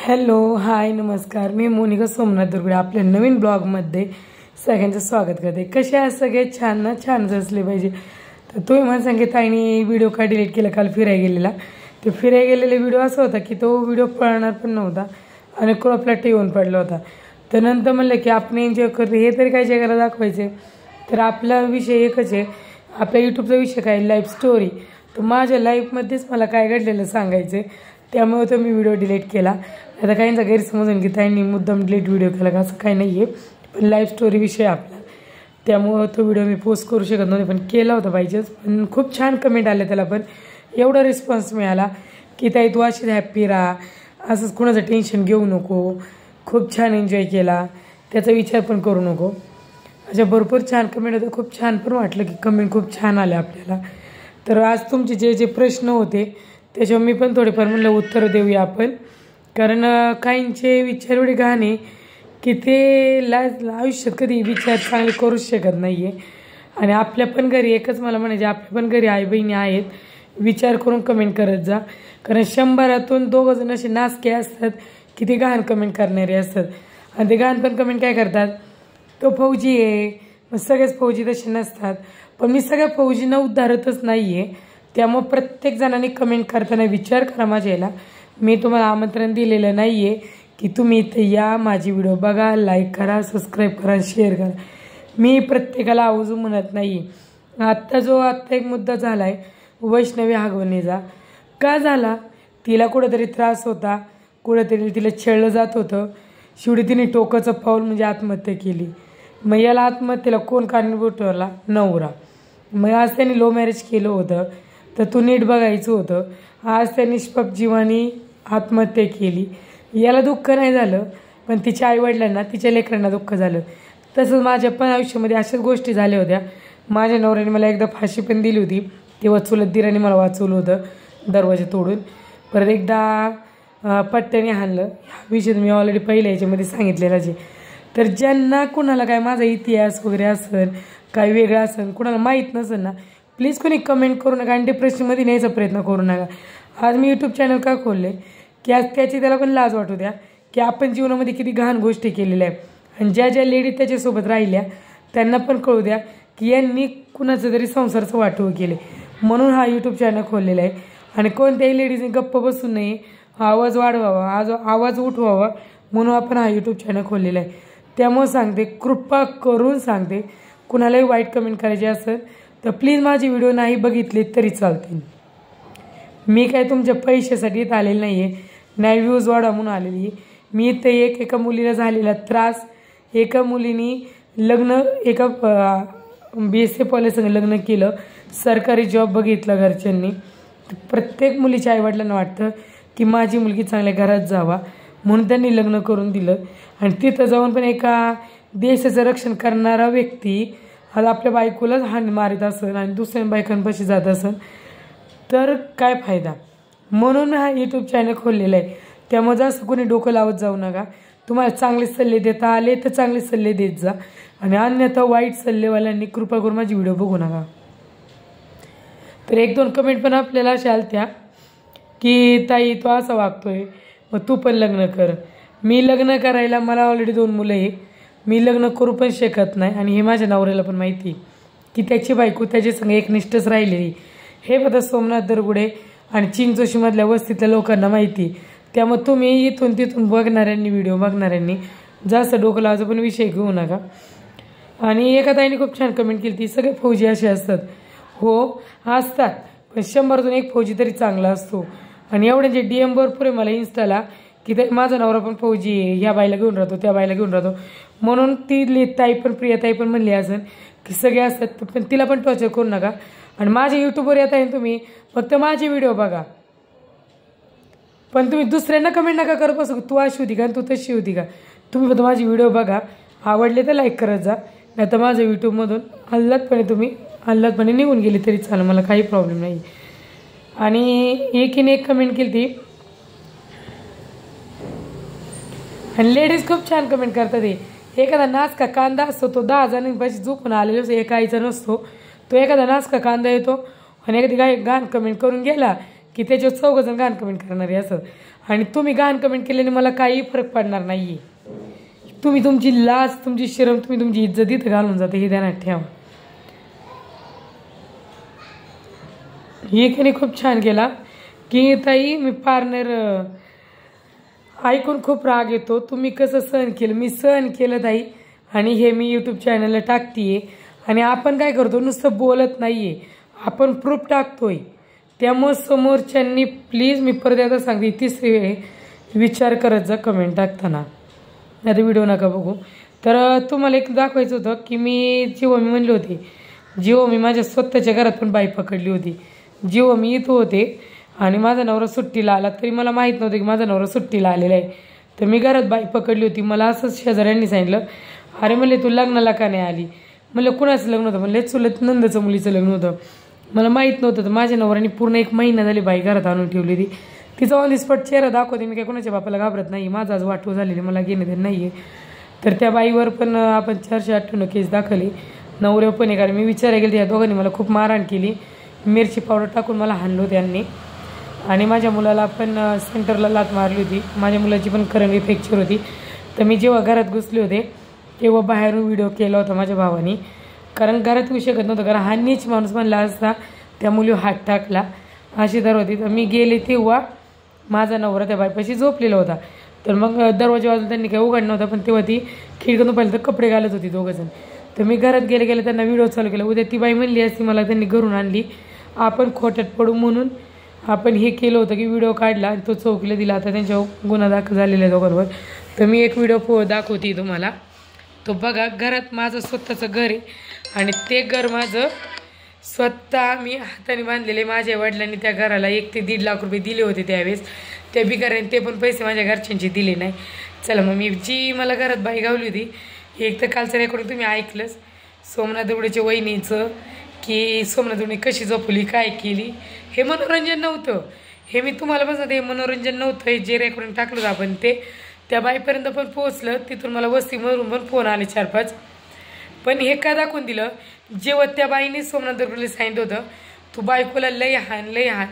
Hello hi नमस्कार, मी मोनिका सोमनाथ दुर्गुडे आपल्या नवीन ब्लॉगमध्ये सगळ्यांचं स्वागत करते। कसे आहात सगळे? छान ना? छानच असले पाहिजे। तर तुम्ही मला सांगितलं आणि व्हिडिओ का डिलीट केला काल फिरायला गेलेला। तो फिरायला गेलेला व्हिडिओ असा होता की तो व्हिडिओ पळणार पण नव्हता आणि क्रॉपला येऊन पडला होता। तर नंतर म्हणलं की आपण एन्जॉय करतो हे तरी काय जगाला दाखवायचे। तर आपला विषय एकच आहे, आपल्या यूट्यूबचा विषय काय लाईफ स्टोरी। तर माझ्या लाईफमध्येच मला काय घडलेलं सांगायचं, त्यामुळे तो मी व्हिडिओ डिलीट केला। आता काहींचा गैरसमजून की त्यांनी मुद्दाम डिलीट व्हिडिओ केला का, असं काही नाही आहे। पण लाईफ स्टोरी विषय आपला, त्यामुळे तो व्हिडिओ मी पोस्ट करू शकत नव्हते पण केला होता पाहिजेच। पण खूप छान कमेंट आले त्याला, पण एवढा रिस्पॉन्स मिळाला की ताई तू अशीच हॅप्पी राहा, असंच कुणाचं टेन्शन घेऊ नको, खूप छान एन्जॉय केला, त्याचा विचार पण करू नको। अशा भरपूर छान कमेंट होते, खूप छान पण वाटलं की कमेंट खूप छान आले आपल्याला। तर आज तुमचे जे जे प्रश्न होते त्याच्यावर मी पण थोडेफार म्हणलं उत्तर देऊया आपण, कारण काहींचे विचार एवढे घाणे की ते आयुष्यात कधी विचार चांगले करूच शकत नाही आहे। आणि आपल्या पण घरी एकच मला म्हणायचे, आपल्या पण घरी आई बहिणी आहेत, विचार करून कमेंट करत जा। कारण 100तून 2 जण असे नासके असतात की ते घाण कमेंट करणारे असतात। आणि ते घाण पण कमेंट काय करतात, तो फौजी आहे, मग सगळेच फौजी तसे नसतात। पण मी सगळ्या फौजींना उद्धारतच नाही आहे, त्यामुळे प्रत्येक जणांनी कमेंट करताना विचार करा माझ्या याला। मी तुम्हाला आमंत्रण दिलेलं नाही आहे की तुम्ही इथे या, माझी व्हिडिओ बघा, लाईक करा, सबस्क्राईब करा, शेअर करा। मी प्रत्येकाला आवर्जून म्हणत नाही। आत्ता एक मुद्दा झाला आहे वैष्णवी हगवणेचा, का झाला? तिला कुठेतरी त्रास होता, कुठेतरी तिला छेडलं जात होतं, शेवटी तिने टोकाचं पाऊल म्हणजे आत्महत्या केली। मग याला आत्महत्येला कोण कारणीभूत ठरला? नवरा। मग आज त्यांनी लो मॅरेज केलं होतं तर तू नीट बघायचं होतं। आज त्या निष्पाप जीवानी आत्महत्या केली, याला दुःख नाही झालं, पण तिच्या आईवडिलांना, तिच्या लेकरांना दुःख झालं। तसंच माझ्या पण आयुष्यामध्ये अशाच गोष्टी झाल्या होत्या। माझ्या नवऱ्याने मला एकदा फाशी पण दिली होती, तेव्हा चुलत दिराने मला वाचवलं होतं दरवाजा तोडून। परत एकदा पट्ट्याने हाणलं, ह्या विषय मी ऑलरेडी पहिल्या याच्यामध्ये सांगितलेलं आहे। तर ज्यांना कुणाला काय माझा इतिहास वगैरे असेल, काय वेगळा असेल, कुणाला माहीत नसेल ना, प्लीज कोणी कमेंट करू नका आणि डिप्रेशनमध्ये न्यायचा प्रयत्न करू नका। आज मी यूट्यूब चॅनल का खोलले की आज त्याची त्याला पण लाज वाटू द्या की आपण जीवनामध्ये किती घाण गोष्टी केलेल्या आहेत। आणि ज्या ज्या लेडीज त्याच्यासोबत राहिल्या त्यांना पण कळू द्या की यांनी कुणाचं तरी संसाराचं वाटोळं केले, म्हणून हा यूट्यूब चॅनल खोललेला आहे। आणि कोणत्याही लेडीजने गप्प बसू नये, आवाज वाढवावा, आवाज उठवावा, म्हणून आपण हा यूट्यूब चॅनल खोललेला आहे। त्यामुळे सांगते, कृपा करून सांगते, कुणालाही वाईट कमेंट करायची असेल तर प्लीज माझी व्हिडिओ नाही बघितली तरी चालते। मी काय तुमच्या पैशासाठी इथं आलेली नाही आहे, नाही व्ह्यूज वाढवा म्हणून आलेली आहे। मी इथं एका मुलीला झालेला त्रास, एका मुलीने लग्न एका BSc कॉलेजसंग लग्न केलं, सरकारी जॉब बघितला घरच्यांनी। प्रत्येक मुलीच्या आईवडिलांना वाटतं की माझी मुलगी चांगल्या घरात जावा, म्हणून त्यांनी लग्न करून दिलं। आणि तिथं जाऊन पण एका देशाचं रक्षण करणारा व्यक्ती आज आपल्या बायकोलाच हाण मारित असेल आणि दुसऱ्या बायकांपाशी जात असेल तर काय फायदा? म्हणून हा यूट्यूब चॅनल खोललेला आहे। त्यामुळे जास्त कोणी डोकं लावत जाऊ नका। तुम्हाला चांगले सल्ले देता आले तर चांगले सल्ले देत जा, आणि अन्यथा वाईट सल्लेवाल्यांनी कृपा करून माझी व्हिडिओ बघू नका। तर 1-2 कमेंट पण आपल्याला अशा आलत्या की ताई तो असा वागतोय, मग तू पण लग्न कर। मी लग्न करायला, मला ऑलरेडी 2 मुलं आहे, मी लग्न करू पण शकत नाही। आणि हे माझ्या नवऱ्याला पण माहिती की त्याची बायको त्याच्या संग एकनिष्ठच राहिलेली, हे बघा सोमनाथ दरगुडे आणि चिंचोशीमधल्या वस्तीतल्या लोकांना माहिती। त्यामुळे तुम्ही इथून तिथून बघणाऱ्यांनी, व्हिडिओ बघणाऱ्यांनी जास्त डोकं लावायचा पण विषय घेऊ नका। आणि एका ताईने खूप छान कमेंट केली, ती सगळे फौजी असे असतात। हो असतात, पण 100तून 1 फौजी तरी चांगला असतो। आणि एवढ्यांचे DM भरपूर आहे मला इन्स्टाला की ते माझा नवरा पण फौजी आहे, ह्या बाईला घेऊन राहतो, त्या बाईला घेऊन राहतो, म्हणून ती ताई पण, प्रिया ताई पण म्हणली असेल की सगळे असतात। पण तिला पण टॉर्चर करू नका। आणि माझ्या यूट्यूबवर येत आहे तुम्ही फक्त माझे व्हिडिओ बघा, पण तुम्ही दुसऱ्यांना कमेंट नका करत बसू तू अशी होती का, तू तशी होती का। तुम्ही फक्त माझी व्हिडिओ बघा, आवडले तर लाईक करत जा, नाही तर माझं यूट्यूबमधून आल्हादपणे निघून गेली तरी चालेल, मला काही प्रॉब्लेम नाही। आणि एकीने एक कमेंट केली ती, आणि लेडीज खूप छान कमेंट करतात। एखादा नाचका कांदा असतो तो 10 जणांपाशी झोपून आलेला असतो, एका आईचा नसतो तो। एखादा नाचका कांदा येतो आणि एखादी घाण कमेंट करून गेला की त्याच्यावर 4 जण घाण कमेंट करणारे असं। आणि तुम्ही घाण कमेंट केल्याने मला काही फरक पडणार नाही आहे. तुम्ही तुमची लाज, तुमची शरम, तुम्ही तुमची इज्जत इथं घालून जाते हे ध्यानात ठेवा. एकाने खूप छान केला की ताई मी पार्टनर ऐकून खूप राग येतो, तुम्ही कसं सहन केलं. मी सहन केलं ताई आणि हे मी यूट्यूब चॅनलला टाकतीये. आणि आपण काय करतो, नुसतं बोलत नाहीये, आपण प्रूफ टाकतोय. त्यामुळे समोरच्यांनी प्लीज, मी परत एकदा सांगते, तिसरी वेळ विचार करत जा कमेंट टाकताना, नाही तर व्हिडिओ नका बघू. तर तुम्हाला एक दाखवायचं होतं की जेव्हा मी म्हणले होते, जेव्हा मी माझ्या स्वतःच्या घरात पण बाई पकडली होती, जेव्हा मी इथं होते आणि माझा नवरा सुट्टीला आला, तरी मला माहीत नव्हतं की माझा नवरा सुट्टीला आलेला आहे. तर मी घरात बाई पकडली होती. मला असंच शेजाऱ्यांनी सांगितलं, अरे म्हणले तू लग्नाला का नाही आली. म्हणलं कुणाचं लग्न होतं. म्हणले चुलत नंदचं मुलीचं लग्न होतं. मला माहीत नव्हतं. तर माझ्या नवऱ्याने पूर्ण 1 महिना झाली बाई घरात आणून ठेवली होती. तिचा ऑन दी स्पॉट चेहरा दाखवते. मी काय कोणाच्या बापाला घाबरत नाही, माझा आज वाटू झालेली, मला घेणे देणं नाही आहे. तर त्या बाईवर पण आपण 458 केस दाखवली. नवऱ्यावर पण आहे, कारण मी विचारायला गेले त्या दोघांनी मला खूप मारहाण केली. मिरची पावडर टाकून मला हाणलं त्यांनी. आणि माझ्या मुलाला पण सेंटरला लात मारली होती. माझ्या मुलाची पण करंगी फ्रॅक्चर होती. तर मी जेव्हा घरात घुसले होते तेव्हा बाहेरून व्हिडिओ केला होता माझ्या भावानी, कारण घरात येऊ शकत नव्हतं, कारण हा नीच माणूस म्हणला असता त्या मुलीवर हात टाकला अशी दर होती. तर मी गेले तेव्हा माझा नवरा त्या बाईपाशी झोपलेला होता. तर मग दरवाजा वाजून त्यांनी काही उघड नव्हता, पण तेव्हा ती खिडकीतून पाहिलं तर कपडे घालत होती दोघंजण. तर मी घरात गेले त्यांना व्हिडिओ चालू केला. उद्या ती बाई म्हणली असती मला, त्यांनी घरून आणली, आपण खोट्यात पडू म्हणून आपण हे केलं होतं की व्हिडिओ काढला आणि तो चौकीला दिला. आता त्यांच्यावर गुन्हा दाखल झालेला आहे दोघांवर. तर मी एक व्हिडिओ दाखवते तुम्हाला. तो बघा, घरात माझं स्वतःचं घर आहे आणि ते घर माझं स्वतः मी हाताने बांधलेले. माझ्या वडिलांनी त्या घराला 1 ते 1.5 लाख रुपये दिले होते त्यावेळेस. त्या बिकाऱ्याने ते पण पैसे माझ्या घरच्यांचे दिले नाही. चला मग मी जी मला घरात बाई गावली होती, एक तर कालचं रेकॉर्डिंग तुम्ही ऐकलंच सोमनाथ दवडेच्या वहिनीचं, की सोमनाथ दवडे कशी झोपली, काय केली. हे मनोरंजन नव्हतं. हे मी तुम्हाला पण सांगते, हे मनोरंजन नव्हतं. हे जे रेकॉर्डिंग टाकलं होतं आपण ते त्या बाईपर्यंत पण पोहोचलं. तिथून मला वस्तीमधून पण फोन आले 4-5. पण हे का दाखवून दिलं, जेव्हा त्या बाईने सोमनाथ दवडेला सांगितलं होतं तू बायकोला लय हाण,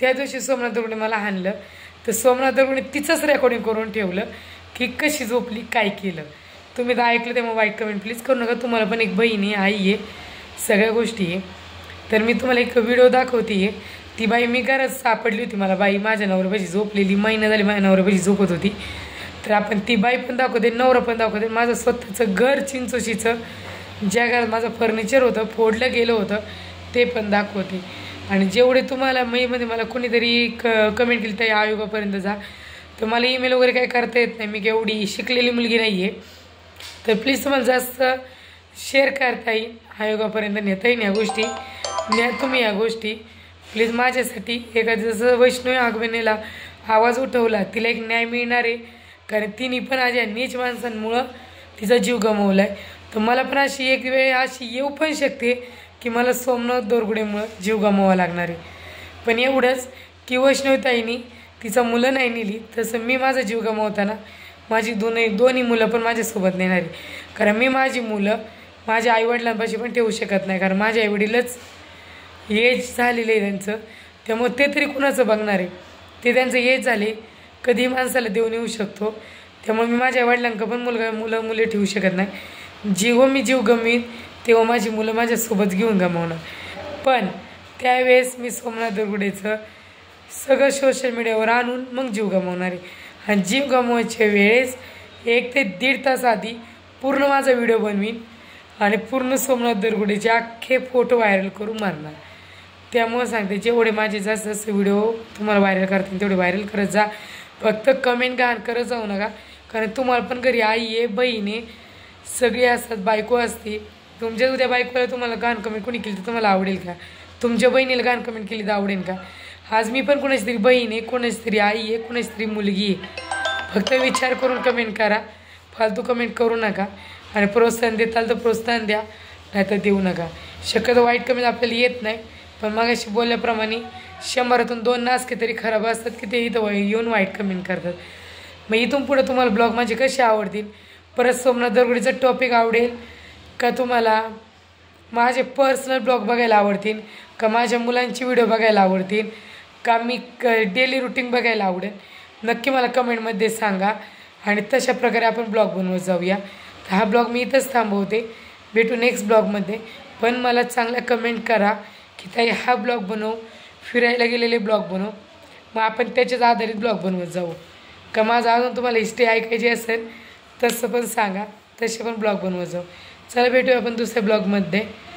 त्या दिवशी सोमनाथ दवडे मला हाणलं. तर सोमनाथ दवडे तिचंच रेकॉर्डिंग करून ठेवलं की कशी झोपली, काय केलं. तुम्ही तर ऐकलं तेव्हा वाईट कमेंट प्लीज करू नका. तुम्हाला पण एक बहीण आहे, आई आहे, सगळ्या गोष्टी आहे. तर मी तुम्हाला एक व्हिडिओ दाखवते. ती बाई मी घरात सापडली होती, मला बाई माझ्या नवऱ्यापाशी झोपलेली, महिना झाली माझ्या नवऱ्यापाशी झोपत होती. तर आपण ती बाई पण दाखवते, नवरा पण दाखवते. माझं स्वतःचं घर चिंचोशीचं, ज्या घरात माझं फर्निचर होतं, फोडलं गेलं होतं, ते पण दाखवते. आणि जेवढे तुम्हाला मध्ये मला कोणीतरी कमेंट केली त्या आयोगापर्यंत जा, तर मला ईमेल वगैरे काय करता येत नाही, मी एवढी शिकलेली मुलगी नाही आहे. तर प्लीज तुम्हाला जास्त शेअर करता येईल, आयोगापर्यंत नेता येईल या गोष्टी. न्या तुम्ही या गोष्टी प्लीज माझ्यासाठी. एखाद्या जसं वैष्णवी आगबनेला आवाज उठवला, तिला एक न्याय मिळणार आहे, कारण तिने पण आज या नीच माणसांमुळं तिचा जीव गमावला आहे. तर मला पण अशी एक वेळ अशी येऊ पण शकते की मला सोमनाथ दवडेमुळं जीव गमावा लागणार आहे. पण एवढंच की वैष्णवीताईंनी तिचा मुलं नाही नेली, तसं मी माझा जीव गमावताना माझी दोन्ही मुलं पण माझ्यासोबत नेणार आहे. कारण मी माझी मुलं माझ्या आईवडिलांपाशी पण ठेवू शकत नाही, कारण माझे आईवडीलच एज झालेलं आहे त्यांचं. त्यामुळे ते तरी कुणाचं बघणार आहे, ते त्यांचं एज झाले, कधी माणसाला देऊन येऊ शकतो. त्यामुळे मी माझ्या वडिलांना पण मुले ठेवू शकत नाही. जेव्हा मी जीव गमवीन तेव्हा माझी मुलं माझ्यासोबत घेऊन गमावणार. पण त्यावेळेस मी सोमनाथ दवडेचं सगळं सोशल मीडियावर आणून मग जीव गमावणार आहे. आणि जीव गमवायच्या वेळेस 1 ते 1.5 तास आधी पूर्ण माझा व्हिडिओ बनवीन आणि पूर्ण सोमनाथ दवडेचे अख्खे फोटो व्हायरल करून मारणार. त्यामुळे सांगते, जेवढे माझे जास्त जास्त व्हिडिओ तुम्हाला व्हायरल करतील तेवढे व्हायरल करत जा. फक्त कमेंट घाण करत जाऊ नका, कारण तुम्हाला पण घरी आई आहे, बहीण आहे, सगळे असतात, बायको असते. तुमच्या उद्या बायकोला तुम्हाला घाण कमेंट कोणी केली तर तुम्हाला आवडेल का? तुमच्या बहिणीला घाण कमेंट केली तर आवडेल का? आज मी पण कोणाची तरी बहीण आहे, कोणाची तरी आई आहे, कोणाची तरी मुलगी आहे. फक्त विचार करून कमेंट करा, फालतू कमेंट करू नका. आणि प्रोत्साहन देताल तर प्रोत्साहन द्या, नाहीतर देऊ नका. शक्यतो वाईट कमेंट आपल्याला येत नाही, पण मागाशी बोलल्याप्रमाणे 100तून 2 नासके तरी खराब असतात की ते इथं येऊन वाईट कमेंट करतात. मग इथून पुढे तुम्हाला ब्लॉग माझे कसे आवडतील? परत सोमनाथ दवडेचं टॉपिक आवडेल का तुम्हाला? माझे पर्सनल ब्लॉग बघायला आवडतील का? माझ्या मुलांची व्हिडिओ बघायला आवडतील का? मी डेली रुटीन बघायला आवडेल? नक्की मला कमेंटमध्ये सांगा आणि तशा प्रकारे आपण ब्लॉग बनवत जाऊया. तर हा ब्लॉग मी इथंच थांबवते. भेटू नेक्स्ट ब्लॉगमध्ये. पण मला चांगल्या कमेंट करा की ताई हा ब्लॉग बनव, फिरायला गेलेले ब्लॉग बनव, मग आपण त्याच्याच आधारित ब्लॉग बनवत जाऊ. का माझं अजून तुम्हाला हिस्ट्री ऐकायची असेल तसं पण सांगा, तसे पण ब्लॉग बनवत जाऊ. चला भेटूया आपण दुसऱ्या ब्लॉगमध्ये.